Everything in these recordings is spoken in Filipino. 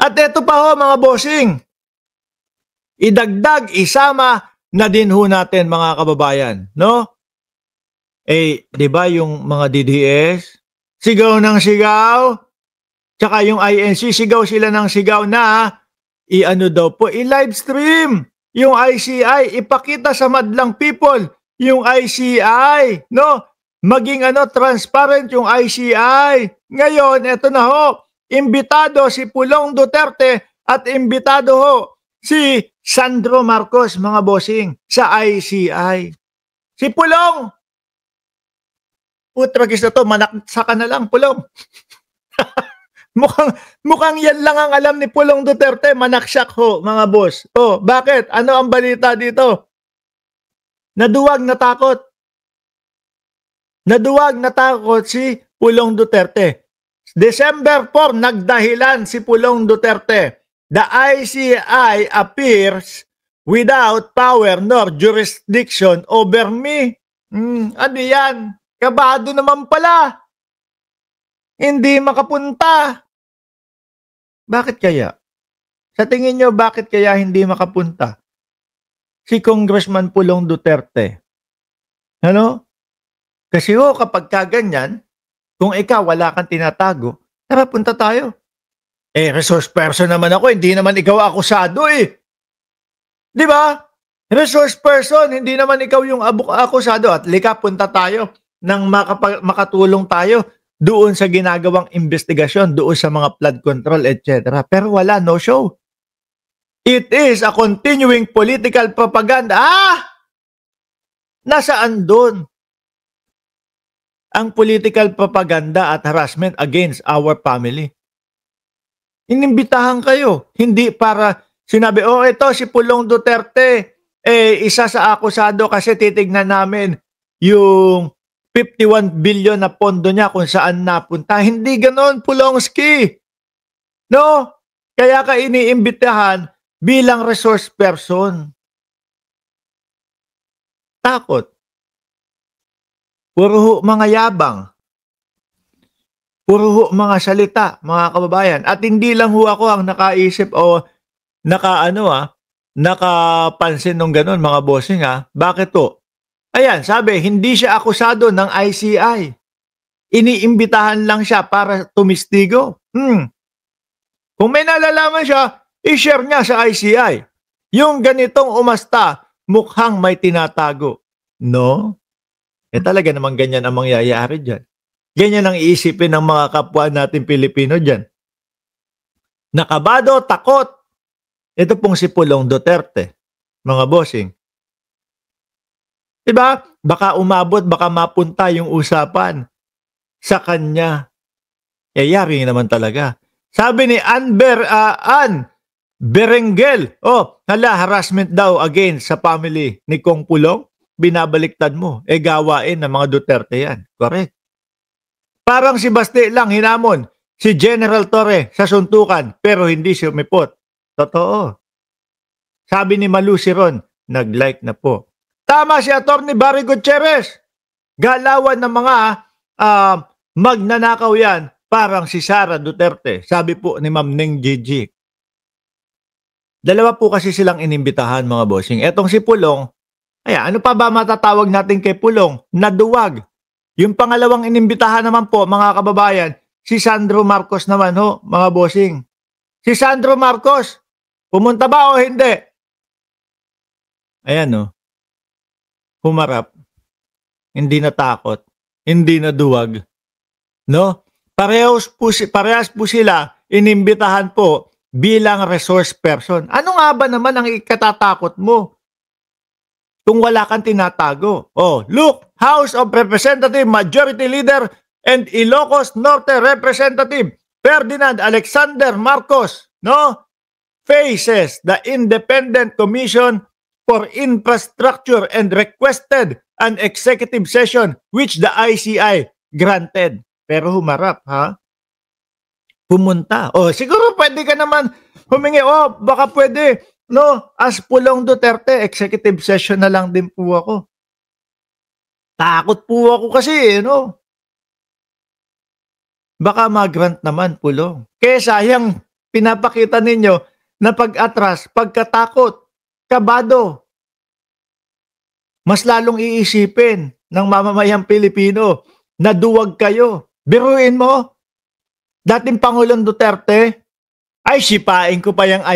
At eto pa ho mga bossing, idagdag, isama na din ho natin mga kababayan, no? Di ba yung mga DDS, sigaw ng sigaw, tsaka yung INC, sigaw sila ng sigaw na i-ano daw po, i-live stream yung ICI, ipakita sa madlang people yung ICI, no? Maging transparent yung ICI. Ngayon, eto na ho, imbitado si Pulong Duterte at imbitado ho si Sandro Marcos, mga bossing, sa ICI. Si Pulong, putragis na to, manaksa ka na lang, Pulong. mukhang yan lang ang alam ni Pulong Duterte, manaksak ho, mga boss. Bakit? Ano ang balita dito? Naduwag, natakot. Naduwag, natakot si Pulong Duterte. December 4, nagdahilan si Pulong Duterte. The ICI appears without power nor jurisdiction over me. Ano yan? Kabado naman pala. Hindi makapunta. Bakit kaya? Sa tingin nyo, bakit kaya hindi makapunta si Congressman Pulong Duterte? Ano? Kasi kapag kaganyan, kung ikaw wala kang tinatago, tara punta tayo. Resource person naman ako, hindi naman ikaw akusado Di ba? Resource person, hindi naman ikaw yung akusado. At lika, punta tayo nang makatulong tayo doon sa ginagawang investigasyon, doon sa mga flood control, etc. Pero wala, no show. It is a continuing political propaganda. Nasaan doon ang political propaganda at harassment against our family? Inimbitahan kayo, hindi para sinabi, ito si Pulong Duterte, isa sa akusado kasi titignan namin yung 51 billion na pondo niya kung saan napunta. Hindi ganon, Pulongski. No? Kaya ka iniimbitahan bilang resource person. Takot. Puro mga yabang. Puro mga salita, mga kababayan. At hindi lang ako ang nakaisip o nakapansin ng ganun, mga bossing Bakit to? Ayan, sabi, hindi siya akusado ng ICI. Iniimbitahan lang siya para tumistigo. Kung may nalalaman siya, i-share niya sa ICI. Yung ganitong umasta, mukhang may tinatago. No? Talaga naman ganyan ang mangyayari dyan. Ganyan ang iisipin ng mga kapwa natin Pilipino dyan. Nakabado, takot. Ito pong si Pulong Duterte, mga bossing. Diba? Baka umabot, baka mapunta yung usapan sa kanya. Yari naman talaga. Sabi ni Ann Berengel, harassment daw against sa family ni Kong Pulong. Binabaliktad mo. Gawain ng mga Duterte yan. Correct. Parang si Basti lang hinamon si General Torre sa suntukan pero hindi sumipot. Totoo. Sabi ni Malu Siron, nag-like na po. Tama si Atty. Barry Gutierrez. Galawan ng mga magnanakaw yan, parang si Sara Duterte. Sabi po ni Ma'am Ning Gigi. Dalawa po kasi silang inimbitahan, mga bossing. Etong si Pulong, ano pa ba matatawag natin kay Pulong? Naduwag. Yung pangalawang inimbitahan naman po, mga kababayan, si Sandro Marcos naman mga bossing. Si Sandro Marcos, pumunta ba o hindi? Ayan humarap, hindi natakot, hindi naduwag. No? Parehas po sila inimbitahan po bilang resource person. Ano nga ba naman ang ikatatakot mo kung wala kang tinatago? Look, House of Representative Majority Leader and Ilocos Norte Representative Ferdinand Alexander Marcos, faces the Independent Commission for Infrastructure and requested an executive session which the ICI granted. Pero humarap, pumunta. Siguro pwede ka naman humingi, baka pwede, as Pulong Duterte, executive session na lang din po ako. Takot po ako kasi, Baka mag-grant naman, Pulong. Kaya sayang, pinapakita ninyo na pag-atras, pagkatakot, kabado. Mas lalong iisipin ng mamamayang Pilipino na duwag kayo. Biruin mo, dating Pangulong Duterte, ay sipain ko pa yung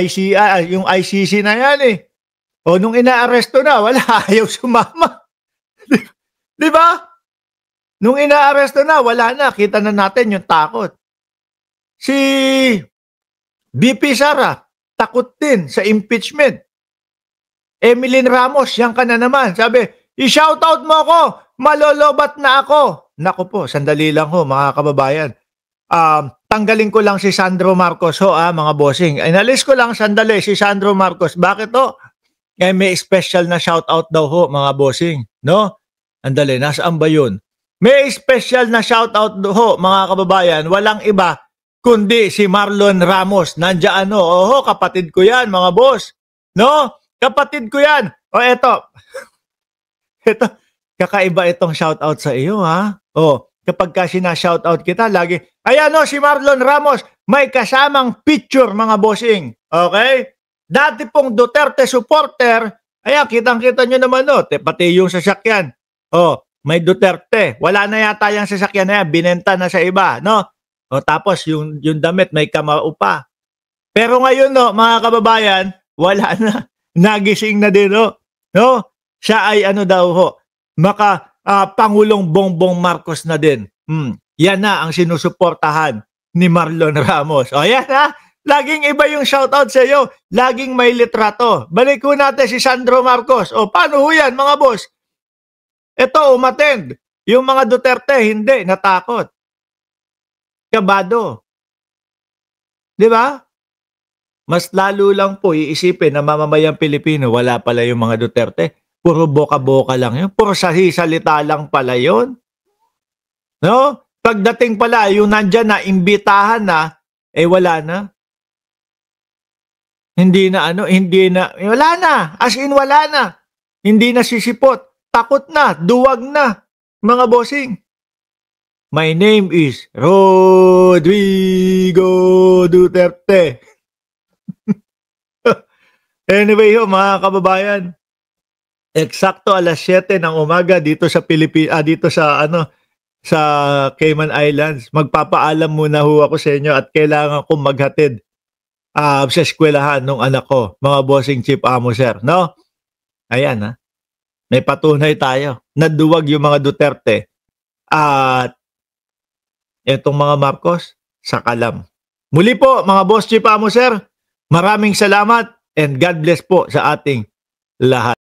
yung ICC na yan eh. O nung inaaresto na, wala, ayaw sumama. Di ba? Nung inaaresto na, wala na, kita na natin yung takot. Si BP Sara, takot din sa impeachment. Emeline Ramos, yan ka na naman. Sabi, i-shoutout mo ako, malolobat na ako. Naku po, sandali lang ho, mga kababayan. Tanggalin ko lang si Sandro Marcos ho, mga bossing. Inalis ko lang sandali si Sandro Marcos. Bakit ho? May special na shoutout daw ho, mga bossing. No? Andali, nasaan ba yun? May special na shoutout ho, mga kababayan. Walang iba, kundi si Marlon Ramos. Nandiyan ho. Oho, kapatid ko yan, mga boss. No? Kapatid ko yan. O eto. Ito, kakaiba itong shoutout sa iyo, ha? O, kapag ka sina-shoutout kita, lagi, ayan o, si Marlon Ramos, may kasamang picture, mga bossing. Okay? Dati pong Duterte supporter, ayan, kitang-kita nyo naman o, pati yung sasakyan. O, may Duterte. Wala na yata yung sasakyan na yan, binenta na sa iba, no? O, tapos yung damit, may kamao pa. Pero ngayon, no, mga kababayan, wala na. Nagising na din, no? No? Siya ay ano daw ho, Pangulong Bongbong Marcos na din. Yan na ang sinusuportahan ni Marlon Ramos. O yan ha, laging iba yung shoutout sa iyo, laging may litrato. Balik ko natin si Sandro Marcos. O paano ho yan, mga boss? Ito, umattend. Yung mga Duterte, hindi, natakot. Kabado. Di ba? Mas lalo lang po iisipin na mamamayang Pilipino, wala pala yung mga Duterte. Puro boka-boka lang yun. Puro salita lang pala yun. No? Pagdating pala, yung nandyan na, imbitahan na, wala na. Hindi na, wala na. As in, wala na. Hindi na sisipot. Takot na, duwag na, mga bossing. My name is Rodrigo Duterte. Anyway, mga kababayan, eksakto alas 7 ng umaga dito sa dito sa sa Cayman Islands. Magpapaalam muna ho ako sa inyo at kailangan kong maghatid sa eskwelahan ng anak ko, mga bossing Chief Amo Sir, no? Ayan ha. May patunay tayo. Naduwag yung mga Duterte at etong mga Marcos sa kalam. Muli po, mga boss Chief Amo Sir, maraming salamat and God bless po sa ating lahat.